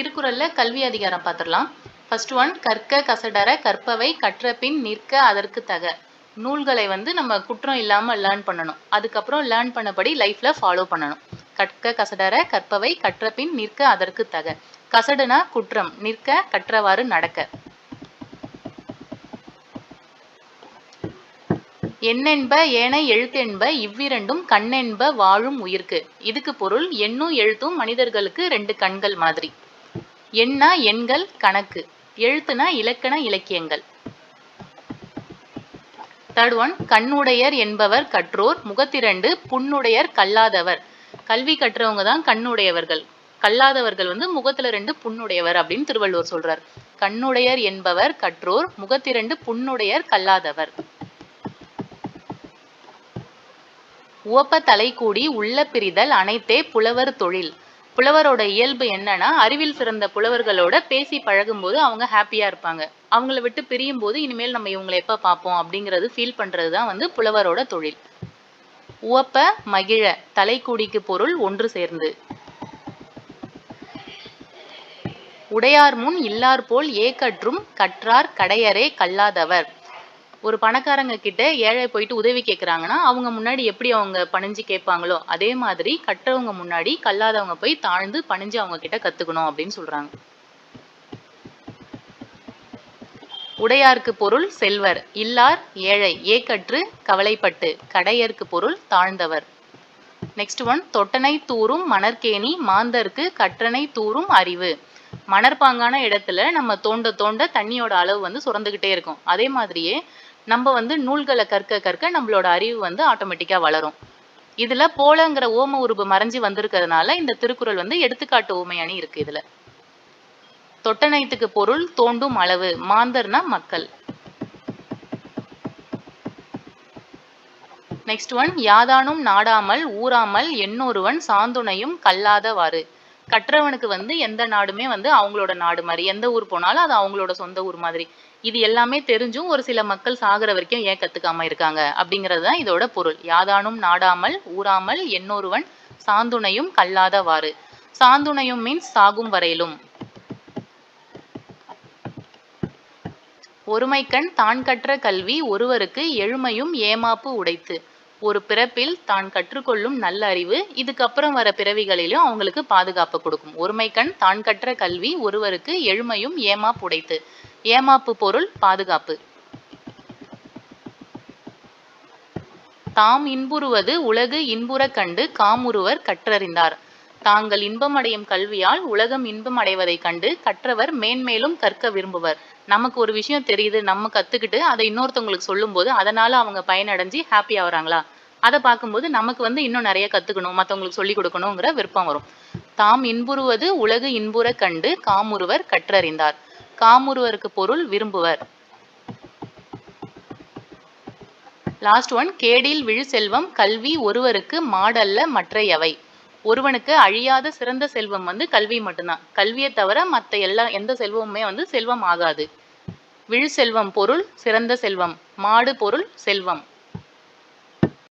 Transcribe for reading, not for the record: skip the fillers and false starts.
திருக்குறள்ல கல்வி அதிகாரம் பார்த்துடலாம். ஃபர்ஸ்ட் ஒன், கற்க கசடற கற்பவை கற்றபின் நிற்க அதற்கு தக. நூல்களை நம்ம குற்றம் இல்லாம லேர்ன் பண்ணணும். அதுக்கப்புறம் லேர்ன் பண்ணபடி லைஃப்ல ஃபாலோ பண்ணணும். கற்க கசடற கற்பவை கற்றபின் நிற்க அதற்கு தக. கசடுனா குற்றம், நிற்க கற்றவாறு நடக்க. எண்ணென்ப ஏனை எழுத்தென்ப இவ்விரண்டும் கண்ணென்ப வாழும் உயிர்க்கு. இதுக்கு பொருள், எண்ணும் எழுத்தும் மனிதர்களுக்கு 2 கண்கள் மாதிரி. எண்ணா எண்கள் கணக்கு, எழுத்துனா இலக்கண இலக்கியங்கள். தேர்ட் ஒன், கண்ணுடையர் என்பவர் கற்றோர் முகத்திரண்டு புண்ணுடையர் கல்லாதவர். கல்வி கற்றவங்க தான் கண்ணுடையவர்கள், கல்லாதவர்கள் முகத்துல 2 புண்ணுடையவர் அப்படின்னு திருவள்ளுவர் சொல்றார். கண்ணுடையர் என்பவர் கற்றோர் முகத்திரண்டு புண்ணுடையர் கல்லாதவர். உவப்ப தலை கூடி உள்ள பிரிதல் அனைத்தே புலவர் தொழில். புலவரோட இயல்பு என்னன்னா, அறிவில் சிறந்த புலவர்களோட பேசி பழகும்போது அவங்க ஹாப்பியா இருப்பாங்க. அவங்கள விட்டு பிரியும் போது இனிமேல் நம்ம இவங்களை எப்ப பார்ப்போம் அப்படிங்கிறது ஃபீல் பண்றதுதான் புலவரோட தொழில். உவப்ப மகிழ, தலை கூடிக்கு பொருள் ஒன்று சேர்ந்து. உடையார் முன் இல்லார் போல் ஏகற்றும் கற்றார் கடையரே கல்லாதவர். ஒரு பணக்காரங்க கிட்ட ஏழை போயிட்டு உதவி கேட்குறாங்கன்னா அவங்க முன்னாடி எப்படி அவங்க பணிஞ்சு கேட்பாங்களோ அதே மாதிரி கற்றவங்க முன்னாடி கல்லாதவங்க போய் தாழ்ந்து பணிஞ்சு அவங்க கிட்ட கத்துக்கணும் அப்படின்னு சொல்றாங்க. உடையாருக்கு பொருள் செல்வர், இல்லார் ஏழை, ஏக்கற்று கவலைப்பட்டு, கடையருக்கு பொருள் தாழ்ந்தவர். நெக்ஸ்ட் ஒன், தொட்டனை தூரும் மணற்கேணி மாந்தர்க்கு கற்றனை தூரும் அறிவு. மணற்பாங்கான இடத்துல நம்ம தோண்ட தோண்ட தண்ணியோட அளவு சுரந்துகிட்டே இருக்கும். அதே மாதிரியே நம்ம நூல்களை கற்க கற்க நம்மளோட அறிவு ஆட்டோமேட்டிக்கா வளரும். இதுல போலங்கிற ஓம உருபு மறைஞ்சு வந்திருக்கிறதுனால இந்த திருக்குறள் எடுத்துக்காட்டு ஓமையணி இருக்கு. இதுல தொட்டனைத்துக்கு பொருள் தோண்டும் அளவு, மாந்தர்னா மக்கள். Next one, யாதானும் நாடாமல் ஊராமல் எண்ணொருவன் சாந்துணையும் கல்லாதவாறு. கற்றவனுக்கு எந்த நாடுமே அவங்களோட நாடு மாதிரி, எந்த ஊர் போனாலும் அது அவங்களோட சொந்த ஊர் மாதிரி. இது எல்லாமே தெரிஞ்சும் ஒரு சில மக்கள் சாகிற வரைக்கும் ஏன் கத்துக்காம இருக்காங்க அப்படிங்கிறது தான் இதோட பொருள். யாதானும் நாடாமல் ஊராமல் எண்ணொருவன் சாந்துணையும் கல்லாதவாறு. சாந்துணையும் மீன்ஸ் சாகும் வரையிலும். ஒருமைக்கண் தான் கற்ற கல்வி ஒருவருக்கு எழுமையும் ஏமாப்பு உடைத்து. ஒரு பிறப்பில் தான் கற்றுக்கொள்ளும் நல்ல அறிவு இதுக்கப்புறம் வர பிறவிகளிலும் அவங்களுக்கு பாதுகாப்பு கொடுக்கும். ஒருமைக்கண் தான் கற்ற கல்வி ஒருவருக்கு எழுமையும் ஏமாப்பு உடைத்து. ஏமாப்பு பொருள் பாதுகாப்பு. தாம் இன்புறுவது உலகு இன்புறக் கண்டு காமுறுவர் கற்றறிந்தார். தாங்கள் இன்பமடையும் கல்வியால் உலகம் இன்பம் அடைவதை கண்டு கற்றவர் மேன்மேலும் கற்க விரும்புவர். நமக்கு ஒரு விஷயம் தெரியுது, நம்ம கத்துக்கிட்டு அதை இன்னொருத்தவங்களுக்கு சொல்லும் போது அதனால அவங்க பயனடைஞ்சு ஹாப்பி ஆகுறாங்களா, அதை பார்க்கும்போது நமக்கு இன்னும் நிறைய கத்துக்கணும், மற்றவங்களுக்கு சொல்லி கொடுக்கணுங்கிற விருப்பம் வரும். தாம் இன்புறுவது உலகு இன்புற கண்டு காமுறுவர் கற்றறிந்தார். காமுறுவருக்கு பொருள் விரும்புவர். லாஸ்ட் ஒன், கேடில் விழு செல்வம் கல்வி ஒருவருக்கு மாடல்ல மற்ற எவை. ஒருவனுக்கு அழியாத சிறந்த செல்வம் கல்வி மட்டும்தான். கல்வியை தவிர மற்ற எந்த செல்வமுமே செல்வம் ஆகாது. விழு செல்வம் பொருள் சிறந்த செல்வம், மாடு பொருள் செல்வம்.